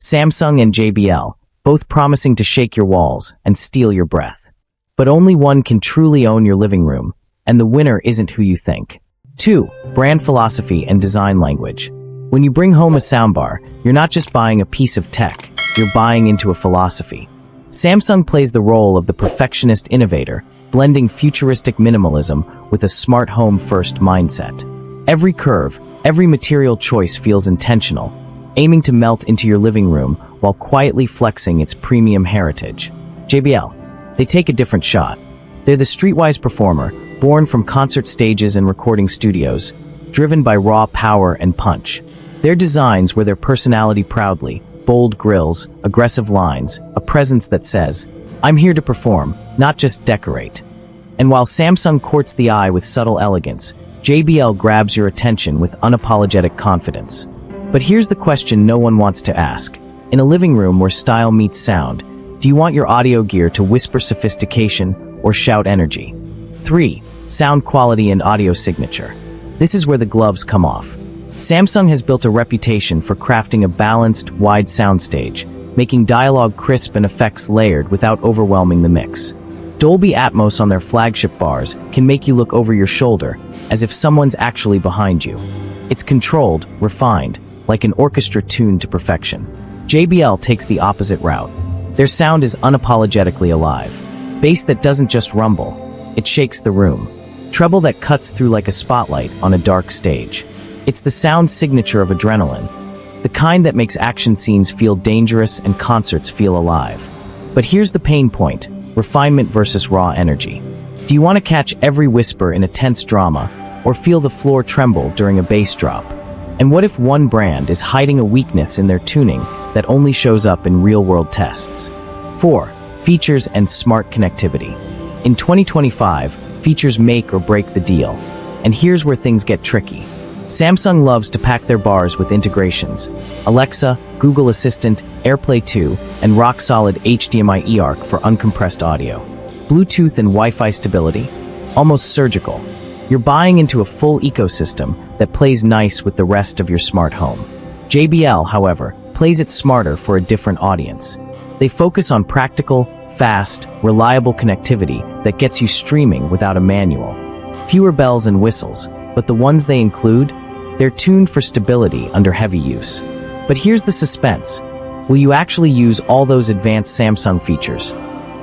Samsung and JBL, both promising to shake your walls and steal your breath. But only one can truly own your living room, and the winner isn't who you think. 2. Brand philosophy and design language. When you bring home a soundbar, you're not just buying a piece of tech, you're buying into a philosophy. Samsung plays the role of the perfectionist innovator, blending futuristic minimalism with a smart home-first mindset. Every curve, every material choice feels intentional, aiming to melt into your living room while quietly flexing its premium heritage. JBL, they take a different shot. They're the streetwise performer, born from concert stages and recording studios, driven by raw power and punch. Their designs wear their personality proudly, bold grills, aggressive lines, a presence that says, "I'm here to perform, not just decorate." And while Samsung courts the eye with subtle elegance, JBL grabs your attention with unapologetic confidence. But here's the question no one wants to ask. In a living room where style meets sound, do you want your audio gear to whisper sophistication or shout energy? 3. Sound quality and audio signature. This is where the gloves come off. Samsung has built a reputation for crafting a balanced, wide soundstage, making dialogue crisp and effects layered without overwhelming the mix. Dolby Atmos on their flagship bars can make you look over your shoulder, as if someone's actually behind you. It's controlled, refined, like an orchestra tuned to perfection. JBL takes the opposite route. Their sound is unapologetically alive. Bass that doesn't just rumble, it shakes the room. Treble that cuts through like a spotlight on a dark stage. It's the sound signature of adrenaline, the kind that makes action scenes feel dangerous and concerts feel alive. But here's the pain point, refinement versus raw energy. Do you want to catch every whisper in a tense drama, or feel the floor tremble during a bass drop? And what if one brand is hiding a weakness in their tuning that only shows up in real-world tests? 4. Features and smart connectivity. In 2025, features make or break the deal. And here's where things get tricky. Samsung loves to pack their bars with integrations. Alexa, Google Assistant, AirPlay 2, and rock-solid HDMI eARC for uncompressed audio. Bluetooth and Wi-Fi stability? Almost surgical. You're buying into a full ecosystem that plays nice with the rest of your smart home. JBL, however, plays it smarter for a different audience. They focus on practical, fast, reliable connectivity that gets you streaming without a manual. Fewer bells and whistles, but the ones they include, they're tuned for stability under heavy use. But here's the suspense. Will you actually use all those advanced Samsung features?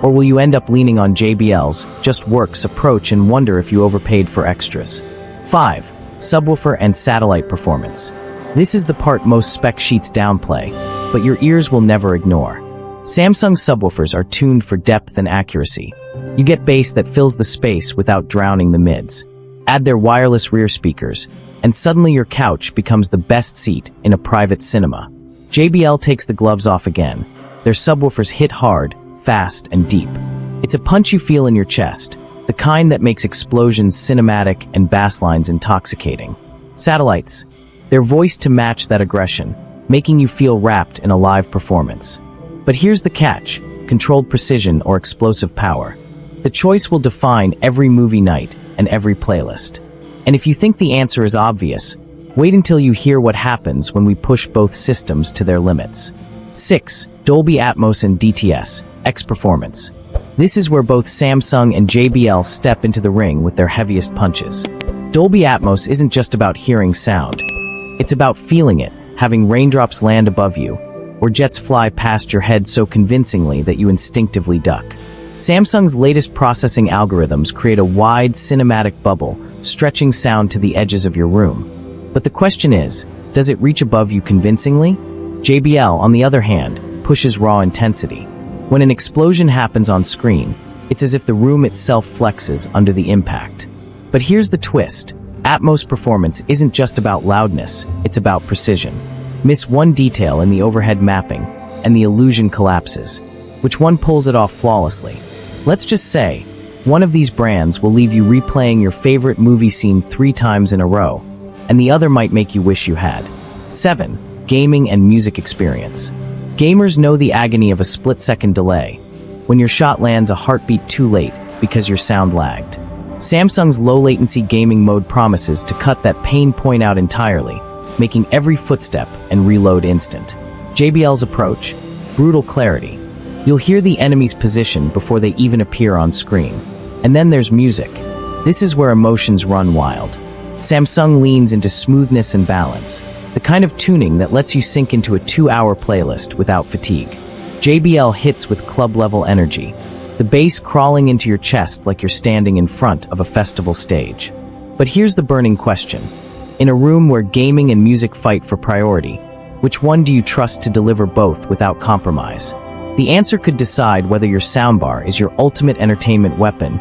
Or will you end up leaning on JBL's just works approach and wonder if you overpaid for extras? 5. Subwoofer and satellite performance. This is the part most spec sheets downplay, but your ears will never ignore. Samsung subwoofers are tuned for depth and accuracy. You get bass that fills the space without drowning the mids. Add their wireless rear speakers, and suddenly your couch becomes the best seat in a private cinema. JBL takes the gloves off again. Their subwoofers hit hard, fast, and deep. It's a punch you feel in your chest, the kind that makes explosions cinematic and bass lines intoxicating. Satellites. They're voiced to match that aggression, making you feel wrapped in a live performance. But here's the catch: controlled precision or explosive power. The choice will define every movie night and every playlist. And if you think the answer is obvious, wait until you hear what happens when we push both systems to their limits. 6. Dolby Atmos and DTS, X Performance. This is where both Samsung and JBL step into the ring with their heaviest punches. Dolby Atmos isn't just about hearing sound. It's about feeling it, having raindrops land above you, or jets fly past your head so convincingly that you instinctively duck. Samsung's latest processing algorithms create a wide cinematic bubble, stretching sound to the edges of your room. But the question is, does it reach above you convincingly? JBL, on the other hand, pushes raw intensity. When an explosion happens on screen, it's as if the room itself flexes under the impact. But here's the twist. Atmos performance isn't just about loudness, it's about precision. Miss one detail in the overhead mapping, and the illusion collapses. Which one pulls it off flawlessly? Let's just say, one of these brands will leave you replaying your favorite movie scene 3 times in a row, and the other might make you wish you had. 7. Gaming and music experience. Gamers know the agony of a split-second delay, when your shot lands a heartbeat too late because your sound lagged. Samsung's low-latency gaming mode promises to cut that pain point out entirely, making every footstep and reload instant. JBL's approach: brutal clarity. You'll hear the enemy's position before they even appear on screen. And then there's music. This is where emotions run wild. Samsung leans into smoothness and balance, the kind of tuning that lets you sink into a 2-hour playlist without fatigue. JBL hits with club-level energy, the bass crawling into your chest like you're standing in front of a festival stage. But here's the burning question. In a room where gaming and music fight for priority, which one do you trust to deliver both without compromise? The answer could decide whether your soundbar is your ultimate entertainment weapon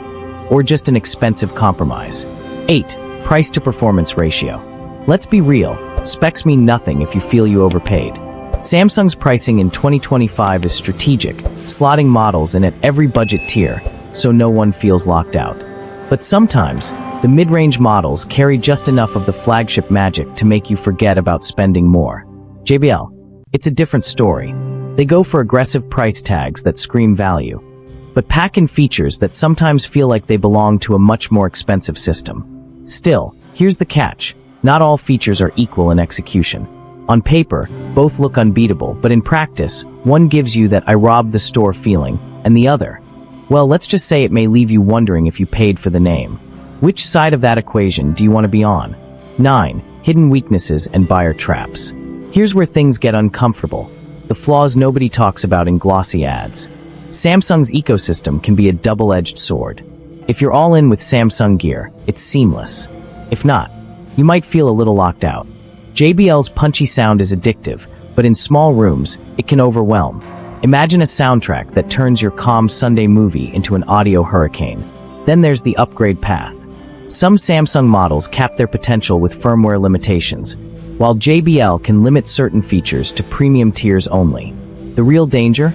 or just an expensive compromise. 8. Price to performance ratio. Let's be real, specs mean nothing if you feel you overpaid. Samsung's pricing in 2025 is strategic, slotting models in at every budget tier, so no one feels locked out. But sometimes, the mid-range models carry just enough of the flagship magic to make you forget about spending more. JBL, it's a different story. They go for aggressive price tags that scream value, but pack in features that sometimes feel like they belong to a much more expensive system. Still, here's the catch. Not all features are equal in execution. On paper, both look unbeatable, but in practice, one gives you that "I robbed the store" feeling, and the other, well, let's just say it may leave you wondering if you paid for the name. Which side of that equation do you want to be on? 9. Hidden weaknesses and buyer traps. Here's where things get uncomfortable. The flaws nobody talks about in glossy ads. Samsung's ecosystem can be a double-edged sword. If you're all in with Samsung gear, it's seamless. If not, you might feel a little locked out. JBL's punchy sound is addictive, but in small rooms, it can overwhelm. Imagine a soundtrack that turns your calm Sunday movie into an audio hurricane. Then there's the upgrade path. Some Samsung models cap their potential with firmware limitations, while JBL can limit certain features to premium tiers only. The real danger?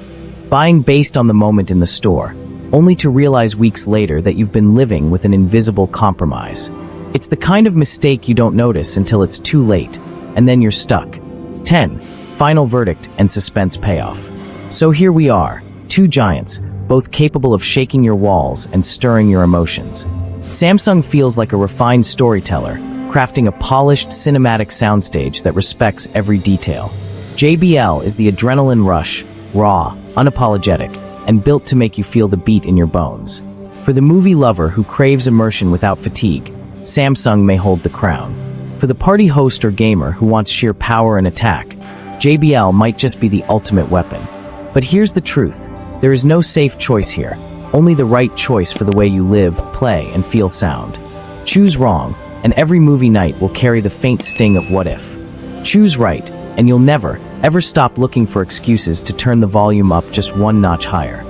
Buying based on the moment in the store, only to realize weeks later that you've been living with an invisible compromise. It's the kind of mistake you don't notice until it's too late, and then you're stuck. 10. Final verdict and suspense payoff. So here we are, two giants, both capable of shaking your walls and stirring your emotions. Samsung feels like a refined storyteller, crafting a polished cinematic soundstage that respects every detail. JBL is the adrenaline rush, raw, unapologetic, and built to make you feel the beat in your bones. For the movie lover who craves immersion without fatigue, Samsung may hold the crown. For the party host or gamer who wants sheer power and attack, JBL might just be the ultimate weapon. But here's the truth. There is no safe choice here, only the right choice for the way you live, play, and feel sound. Choose wrong, and every movie night will carry the faint sting of what if. Choose right, and you'll never, ever stop looking for excuses to turn the volume up just one notch higher.